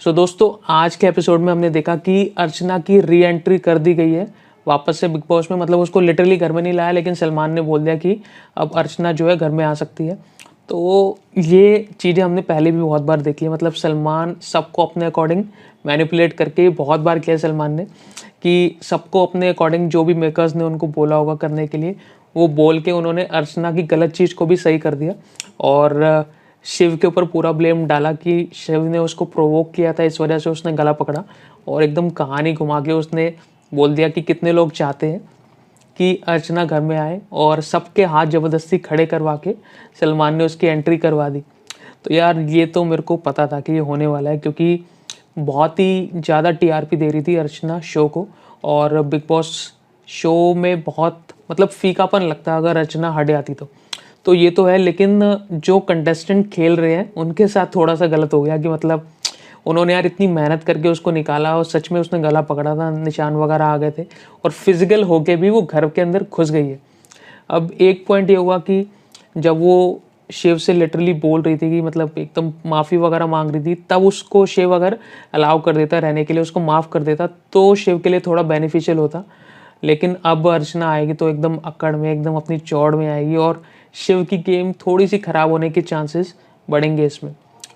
दोस्तों आज के एपिसोड में हमने देखा कि अर्चना की री एंट्री कर दी गई है वापस से बिग बॉस में। मतलब उसको लिटरली घर में नहीं लाया, लेकिन सलमान ने बोल दिया कि अब अर्चना जो है घर में आ सकती है। तो ये चीज़ें हमने पहले भी बहुत बार देखी है। मतलब सलमान सबको अपने अकॉर्डिंग मैनिपुलेट करके बहुत बार किया है सलमान ने, कि सबको अपने अकॉर्डिंग जो भी मेकर्स ने उनको बोला होगा करने के लिए वो बोल के उन्होंने अर्चना की गलत चीज़ को भी सही कर दिया। और शिव के ऊपर पूरा ब्लेम डाला कि शिव ने उसको प्रोवोक किया था, इस वजह से उसने गला पकड़ा। और एकदम कहानी घुमा के उसने बोल दिया कि कितने लोग चाहते हैं कि अर्चना घर में आए, और सबके हाथ ज़बरदस्ती खड़े करवा के सलमान ने उसकी एंट्री करवा दी। तो यार ये तो मेरे को पता था कि ये होने वाला है, क्योंकि बहुत ही ज़्यादा टीआरपी दे रही थी अर्चना शो को। और बिग बॉस शो में बहुत मतलब फीकापन लगता अगर अर्चना हट जाती तो ये तो है। लेकिन जो कंटेस्टेंट खेल रहे हैं उनके साथ थोड़ा सा गलत हो गया कि मतलब उन्होंने यार इतनी मेहनत करके उसको निकाला और सच में उसने गला पकड़ा था, निशान वगैरह आ गए थे और फिजिकल होके भी वो घर के अंदर घुस गई है। अब एक पॉइंट ये हुआ कि जब वो शिव से लिटरली बोल रही थी कि मतलब एकदम माफ़ी वगैरह मांग रही थी, तब उसको शिव अगर अलाउ कर देता रहने के लिए, उसको माफ़ कर देता, तो शिव के लिए थोड़ा बेनिफिशियल होता। लेकिन अब अर्चना आएगी तो एकदम अकड़ में, एकदम अपनी चौड़ में आएगी और शिव की गेम थोड़ी सी ख़राब होने के चांसेस बढ़ेंगे इसमें।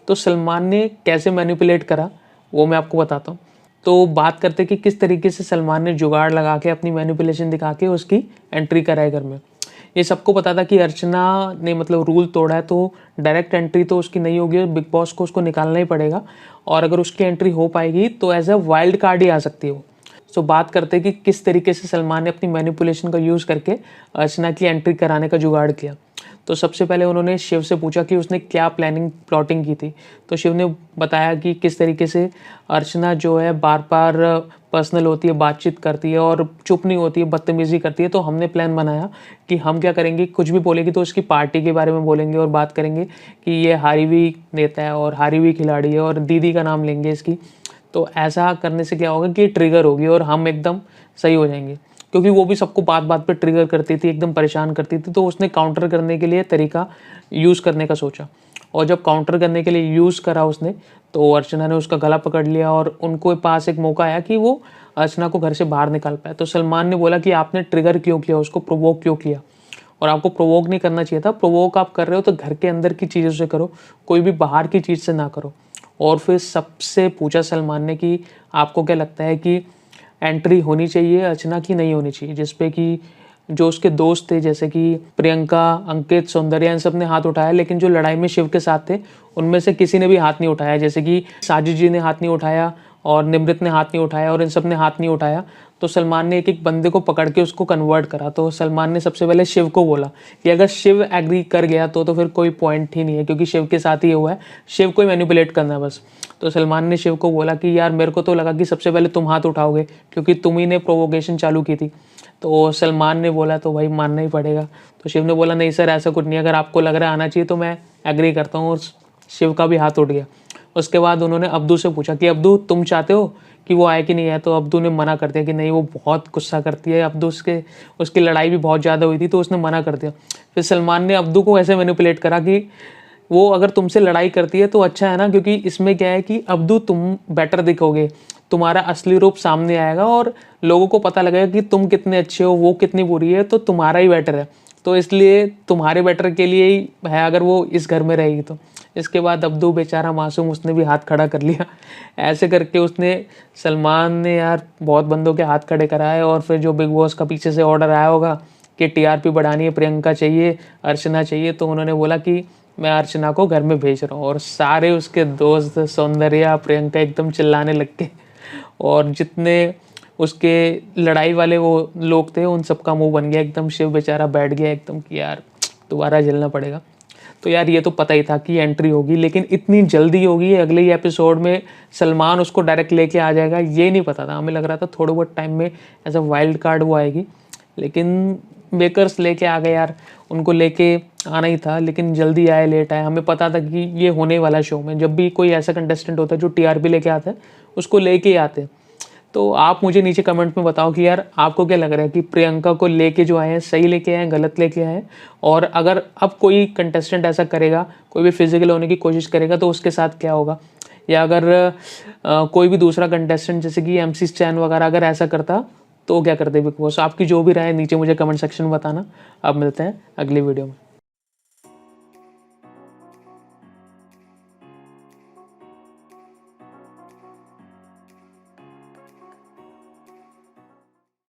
तो सलमान ने कैसे मैनिपुलेट करा वो मैं आपको बताता हूँ। तो बात करते कि किस तरीके से सलमान ने जुगाड़ लगा के अपनी मैनिपुलेशन दिखा के उसकी एंट्री कराए घर में। ये सबको पता था कि अर्चना ने मतलब रूल तोड़ा है, तो डायरेक्ट एंट्री तो उसकी नहीं होगी, बिग बॉस को उसको निकालना ही पड़ेगा। और अगर उसकी एंट्री हो पाएगी तो एज अ वाइल्ड कार्ड ही आ सकती है वो। सो बात करते कि किस तरीके से सलमान ने अपनी मैनिपुलेशन का यूज़ करके अर्चना की एंट्री कराने का जुगाड़ किया। तो सबसे पहले उन्होंने शिव से पूछा कि उसने क्या प्लॉटिंग की थी। तो शिव ने बताया कि किस तरीके से अर्चना जो है बार बार पर्सनल होती है, बातचीत करती है और चुप नहीं होती है, बदतमीज़ी करती है। तो हमने प्लान बनाया कि हम क्या करेंगे, कुछ भी बोलेगी तो उसकी पार्टी के बारे में बोलेंगे और बात करेंगे कि ये हारी हुई नेता है और हारी हुई खिलाड़ी है और दीदी का नाम लेंगे इसकी। तो ऐसा करने से क्या होगा कि ट्रिगर होगी और हम एकदम सही हो जाएंगे, क्योंकि वो भी सबको बात बात पे ट्रिगर करती थी, एकदम परेशान करती थी। तो उसने काउंटर करने के लिए तरीका यूज़ करने का सोचा, और जब काउंटर करने के लिए यूज़ करा उसने, तो अर्चना ने उसका गला पकड़ लिया और उनको पास एक मौका आया कि वो अर्चना को घर से बाहर निकाल पाए। तो सलमान ने बोला कि आपने ट्रिगर क्यों किया, उसको प्रोवोक क्यों किया, और आपको प्रोवोक नहीं करना चाहिए था। प्रोवोक आप कर रहे हो तो घर के अंदर की चीज़ों से करो, कोई भी बाहर की चीज़ से ना करो। और फिर सबसे पूछा सलमान ने कि आपको क्या लगता है कि एंट्री होनी चाहिए अर्चना की, नहीं होनी चाहिए, जिस पे कि जो उसके दोस्त थे जैसे कि प्रियंका, अंकित, सौंदर्या, इन सब ने हाथ उठाया। लेकिन जो लड़ाई में शिव के साथ थे उनमें से किसी ने भी हाथ नहीं उठाया। जैसे कि साजिद जी ने हाथ नहीं उठाया और निमृत ने हाथ नहीं उठाया और इन सब ने हाथ नहीं उठाया। तो सलमान ने एक एक बंदे को पकड़ के उसको कन्वर्ट करा। तो सलमान ने सबसे पहले शिव को बोला कि अगर शिव एग्री कर गया तो फिर कोई पॉइंट ही नहीं है, क्योंकि शिव के साथ ही हुआ है, शिव को ही मैनिपुलेट करना है बस। तो सलमान ने शिव को बोला कि यार मेरे को तो लगा कि सबसे पहले तुम हाथ उठाओगे, क्योंकि तुम ही ने प्रोवोकेशन चालू की थी। तो सलमान ने बोला तो भाई मानना ही पड़ेगा। तो शिव ने बोला नहीं सर ऐसा कुछ नहीं, अगर आपको लग रहा है आना चाहिए तो मैं एग्री करता हूँ। और शिव का भी हाथ उठ गया। उसके बाद उन्होंने अब्दू से पूछा कि अब्दू तुम चाहते हो कि वो आए कि नहीं आए। तो अब्दू ने मना कर दिया कि नहीं, वो बहुत गुस्सा करती है। अब्दू उसकी लड़ाई भी बहुत ज़्यादा हुई थी, तो उसने मना कर दिया। फिर सलमान ने अब्दू को ऐसे मैनिपुलेट करा कि वो अगर तुमसे लड़ाई करती है तो अच्छा है ना, क्योंकि इसमें क्या है कि अब्दू तुम बेटर दिखोगे, तुम्हारा असली रूप सामने आएगा और लोगों को पता लगेगा कि तुम कितने अच्छे हो, वो कितनी बुरी है, तो तुम्हारा ही बेटर है। तो इसलिए तुम्हारे बेटर के लिए ही है अगर वो इस घर में रहेगी तो। इसके बाद अब्दू बेचारा मासूम, उसने भी हाथ खड़ा कर लिया। ऐसे करके उसने, सलमान ने यार बहुत बंदों के हाथ खड़े कराए। और फिर जो बिग बॉस का पीछे से ऑर्डर आया होगा कि टीआरपी बढ़ानी है, प्रियंका चाहिए, अर्चना चाहिए, तो उन्होंने बोला कि मैं अर्चना को घर में भेज रहा हूँ। और सारे उसके दोस्त सौंदर्या, प्रियंका एकदम चिल्लाने लग गए। और जितने उसके लड़ाई वाले वो लोग थे उन सबका मुंह बन गया एकदम। शिव बेचारा बैठ गया एकदम कि यार दोबारा झेलना पड़ेगा। तो यार ये तो पता ही था कि एंट्री होगी, लेकिन इतनी जल्दी होगी, अगले ही एपिसोड में सलमान उसको डायरेक्ट लेके आ जाएगा, ये नहीं पता था। हमें लग रहा था थोड़े बहुत टाइम में एज अ वाइल्ड कार्ड वो आएगी, लेकिन मेकर्स लेके आ गए यार, उनको लेके आना ही था। लेकिन जल्दी आए लेट आए, हमें पता था कि ये होने वाला शो में। जब भी कोई ऐसा कंटेस्टेंट होता है जो टीआरपी लेके आता है उसको लेके ही आते हैं। तो आप मुझे नीचे कमेंट में बताओ कि यार आपको क्या लग रहा है कि प्रियंका को लेके जो आए हैं सही लेके आए हैं, गलत लेके आए हैं। और अगर अब कोई कंटेस्टेंट ऐसा करेगा, कोई भी फिजिकल होने की कोशिश करेगा, तो उसके साथ क्या होगा। या अगर कोई भी दूसरा कंटेस्टेंट जैसे कि MC स्टैन वगैरह अगर ऐसा करता तो क्या करते बिग बॉस? आपकी जो भी राय है नीचे मुझे कमेंट सेक्शन में बताना। अब मिलते हैं अगली वीडियो में।